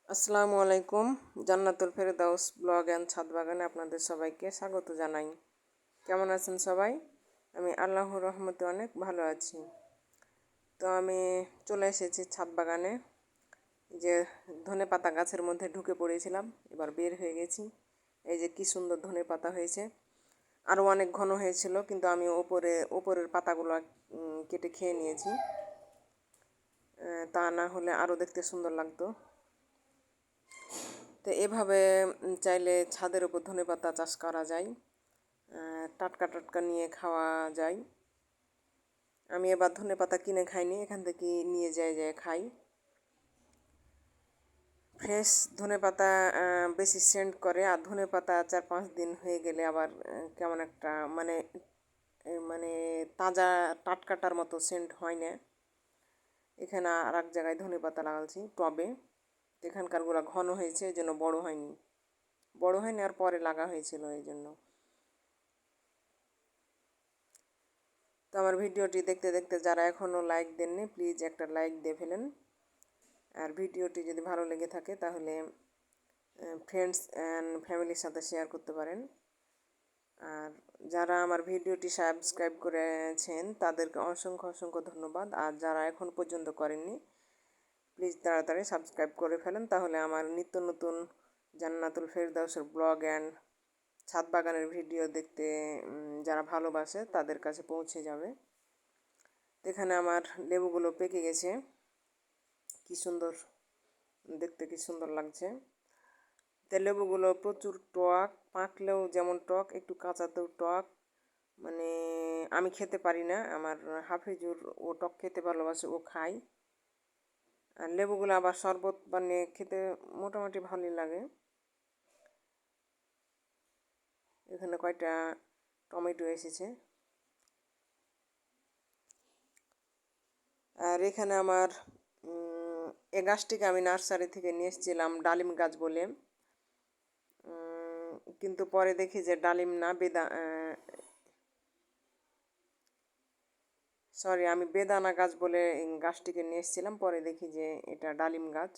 আসসালামু আলাইকুম। জান্নাতুল ফেরদাউস blog and ছাদ বাগানে আপনাদের সবাইকে স্বাগত জানাই। কেমন আছেন সবাই? আমি আল্লাহর রহমতে অনেক ভালো আছি। তো আমি চলে এসেছি ছাদ বাগানে। যে ধনেপাতা গাছের মধ্যে ঢুকে পড়েছিলাম, এবার বের হয়ে গেছি। এই যে কি সুন্দর ধনেপাতা হয়েছে। আরও অনেক ঘন হয়েছিল, কিন্তু আমি ওপরের পাতাগুলো কেটে খেয়ে নিয়েছি। তা না হলে আরও দেখতে সুন্দর লাগতো। তো এভাবে চাইলে ছাদের উপর ধনেপাতা চাষ করা যায়, টাটকা টাটকা নিয়ে খাওয়া যায়। আমি এবার ধনেপাতা কিনে খাইনি, এখান থেকে নিয়ে যাই খাই। ফ্রেশ ধনেপাতা বেশি সেন্ট করে, আর ধনেপাতা 4-5 দিন হয়ে গেলে আবার কেমন একটা মানে মানে তাজা টাটকাটার মতো সেন্ট হয় না। এখানে আর এক জায়গায় ধনেপাতা লাগাচ্ছি টবে, এখানকারগুলো ঘন হয়েছে, এই জন্য বড় হয়নি আর পরে লাগা হয়েছিল এই জন্য। তো আমার ভিডিওটি দেখতে দেখতে যারা এখনও লাইক দেননি, প্লিজ একটা লাইক দিয়ে ফেলেন। আর ভিডিওটি যদি ভালো লেগে থাকে তাহলে ফ্রেন্ডস অ্যান্ড ফ্যামিলির সাথে শেয়ার করতে পারেন। আর যারা আমার ভিডিওটি সাবস্ক্রাইব করেছেন তাদেরকে অসংখ্য অসংখ্য ধন্যবাদ। আর যারা এখন পর্যন্ত করেননি, প্লিজ তাড়াতাড়ি সাবস্ক্রাইব করে ফেলেন, তাহলে আমার নিত্য নতুন জান্নাতুল ফেরদাউসের ব্লগ অ্যান্ড ছাদ বাগানের ভিডিও দেখতে যারা ভালোবাসে তাদের কাছে পৌঁছে যাবে। এখানে আমার লেবুগুলো পেকে গেছে, কি সুন্দর দেখতে, কি সুন্দর লাগছে। তো লেবুগুলো প্রচুর টক, পাকলেও যেমন টক, একটু কাঁচাতেও টক। মানে আমি খেতে পারি না, আমার হাফিজুর ও টক খেতে ভালোবাসে, ও খায়। আর লেবুগুলো আবার শরবত বানিয়ে খেতে মোটামুটি ভালোই লাগে। এখানে কয়টা টমেটো এসেছে। আর এখানে আমার এ গাছটিকে আমি নার্সারি থেকে নিয়ে এসেছিলাম ডালিম গাছ বলে, কিন্তু পরে দেখি যে ডালিম না, আমি বেদানা গাছ বলে গাছটিকে নিয়ে এসেছিলাম, পরে দেখি যে এটা ডালিম গাছ।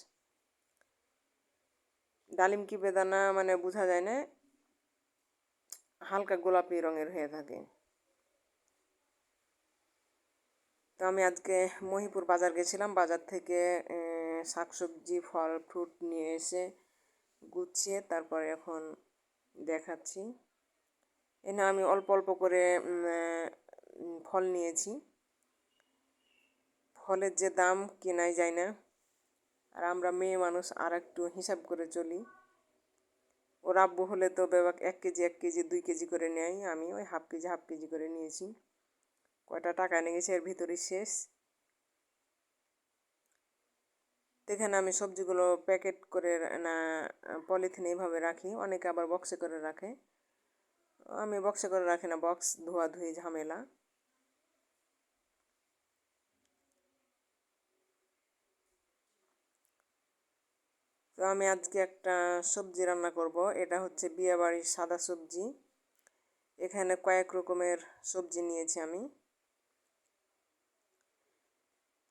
ডালিম কি বেদানা মানে বোঝা যায় না, হালকা গোলাপি রঙের হয়ে থাকে। তো আমি আজকে মহিপুর বাজার গেছিলাম, বাজার থেকে শাকসবজি ফল ফ্রুট নিয়ে এসে গুছিয়ে তারপরে এখন দেখাচ্ছি। এনে আমি অল্প অল্প করে ফল নিয়েছি। ফলের যে দাম কেনাই যায় না, আর আমরা মেয়ে মানুষ আর একটু হিসাব করে চলি। ওর আব্বু হলে তো বেবাক 1 কেজি 2 কেজি করে নেয়, আমি ওই হাফ কেজি করে নিয়েছি। কয়টা টাকা নিয়ে গেছি এর ভিতরেই শেষ। এখানে আমি সবজিগুলো প্যাকেট করে না পলিথিনে এইভাবে রাখি, অনেকে আবার বক্সে করে রাখে। আমি বক্সে করে রাখি না, বক্স ধোয়াধুয়ি ঝামেলা। তো আমি আজকে একটা সবজি রান্না করব, এটা হচ্ছে বিয়েবাড়ির সাদা সবজি। এখানে কয়েক রকমের সবজি নিয়েছি আমি।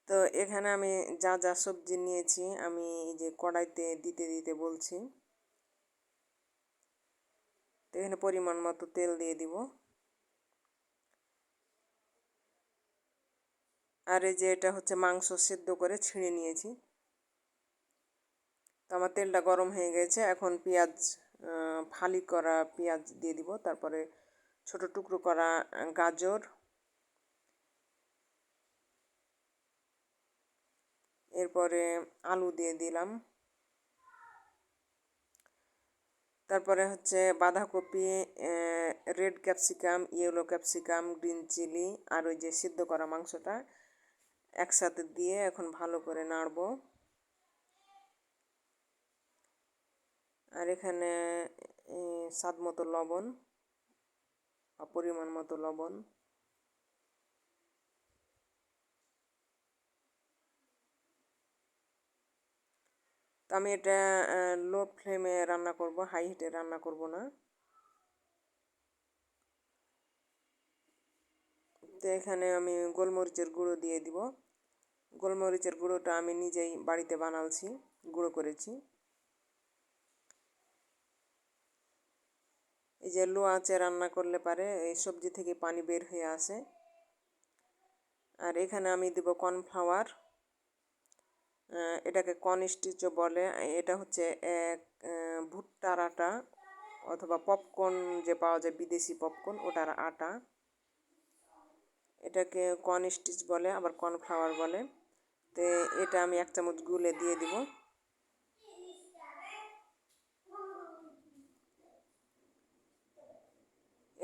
তো এখানে আমি যা যা সবজি নিয়েছি আমি এই যে কড়াইতে দিতে দিতে বলছি। তো এখানে পরিমাণ মতো তেল দিয়ে দিব। আর এই যে এটা হচ্ছে মাংস সেদ্ধ করে ছিঁড়ে নিয়েছি। তো আমার তেলটা গরম হয়ে গেছে, এখন পেঁয়াজ ফালি করা পেঁয়াজ দিয়ে দিব, তারপরে ছোট টুকরো করা গাজর, এরপরে আলু দিয়ে দিলাম, তারপরে হচ্ছে বাঁধাকপি, red capsicum, yellow capsicum, green chilli, আর ওই যে সিদ্ধ করা মাংসটা একসাথে দিয়ে এখন ভালো করে নাড়ব। আর এখানে স্বাদ মতো লবণ বা পরিমাণ মতো লবণ। তো আমি এটা লো ফ্লেমে রান্না করব, হাই হিটে রান্না করব না। তো এখানে আমি গোলমরিচের গুঁড়ো দিয়ে দিব। গোলমরিচের গুঁড়োটা আমি নিজেই বাড়িতে বানালছি, গুঁড়ো করেছি। এই যে লো আঁচে রান্না করলে পারে এই সবজি থেকে পানি বের হয়ে আসে। আর এখানে আমি দেব কর্নফ্লাওয়ার, এটাকে কর্ন স্টিচও বলে। এটা হচ্ছে এক ভুট্টার আটা অথবা পপকর্ন যে পাওয়া যায় বিদেশি পপকর্ন, ওটার আটা। এটাকে কর্ন স্টিচ বলে, আবার কর্নফ্লাওয়ার বলে। তো এটা আমি 1 চামচ গুলে দিয়ে দিব।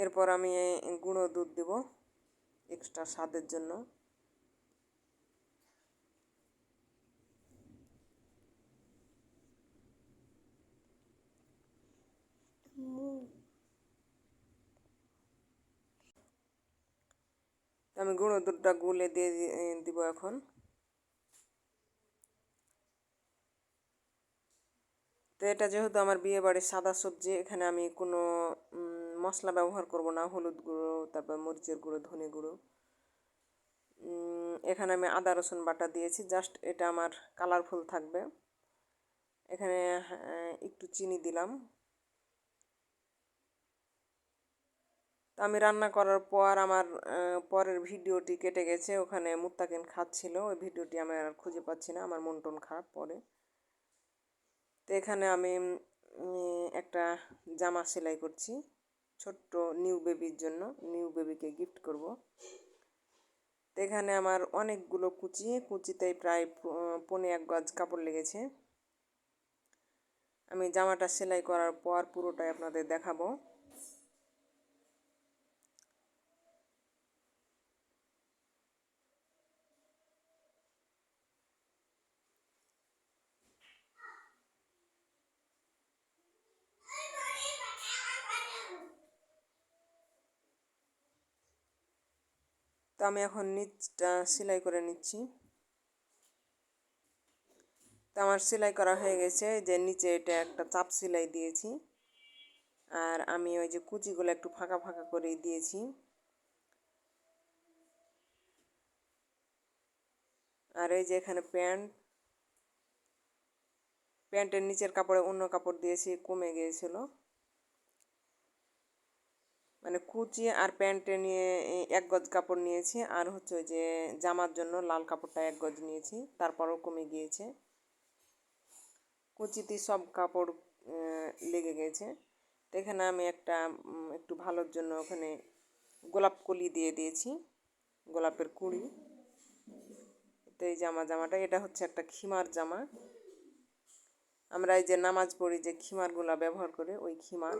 এরপর আমি গুঁড়ো দুধ দেব এক্সট্রা স্বাদের জন্য। আমি গুঁড়ো দুধটা গুলে দিয়ে দিব এখন। তো এটা যেহেতু আমার বিয়ে বাড়ির সাদা সবজি, এখানে আমি কোনো মশলা ব্যবহার করব না। হলুদ গুঁড়ো, তারপর মরিচের গুঁড়ো, ধনে গুঁড়ো। এখানে আমি আদা রসুন বাটা দিয়েছি, জাস্ট এটা আমার কালারফুল থাকবে। এখানে একটু চিনি দিলাম। তো আমি রান্না করার পর আমার পরের ভিডিওটি কেটে গেছে, ওখানে মুত্তাকিন খাচ্ছিল, ওই ভিডিওটি আমি আর খুঁজে পাচ্ছি না, আমার মন টন খারাপ পরে। তো এখানে আমি একটা জামা সেলাই করছি ছোট্ট নিউ বেবির জন্য, নিউ বেবিকে গিফট করব। তো এখানে আমার অনেকগুলো কুচিতেই প্রায় 1.25 গজ কাপড় লেগেছে। আমি জামাটা সেলাই করার পর পুরোটাই আপনাদের দেখাবো। তো আমি এখন নিচটা সেলাই করে নিচ্ছি। তো আমার সেলাই করা হয়ে গেছে, যে নিচে এটা একটা চাপ সেলাই দিয়েছি। আর আমি ওই যে কুচিগুলো একটু ফাঁকা ফাঁকা করে দিয়েছি। আর এই যে এখানে প্যান্টের নিচের কাপড়ে অন্য কাপড় দিয়েছি, কমে গিয়েছিল। মানে কুচি আর প্যান্টে নিয়ে 1 গজ কাপড় নিয়েছি, আর হচ্ছে ওই যে জামার জন্য লাল কাপড়টা 1 গজ নিয়েছি, তারপরও কমে গিয়েছে। কুচিতে সব কাপড় লেগে গেছে। তো এখানে আমি একটু ভালোর জন্য ওখানে গোলাপ কলি দিয়ে দিয়েছি, গোলাপের কুঁড়ি। তো এই জামাটা এটা হচ্ছে একটা খিমার জামা। আমরা এই যে নামাজ পড়ি যে খিমারগুলা ব্যবহার করি, ওই খিমার।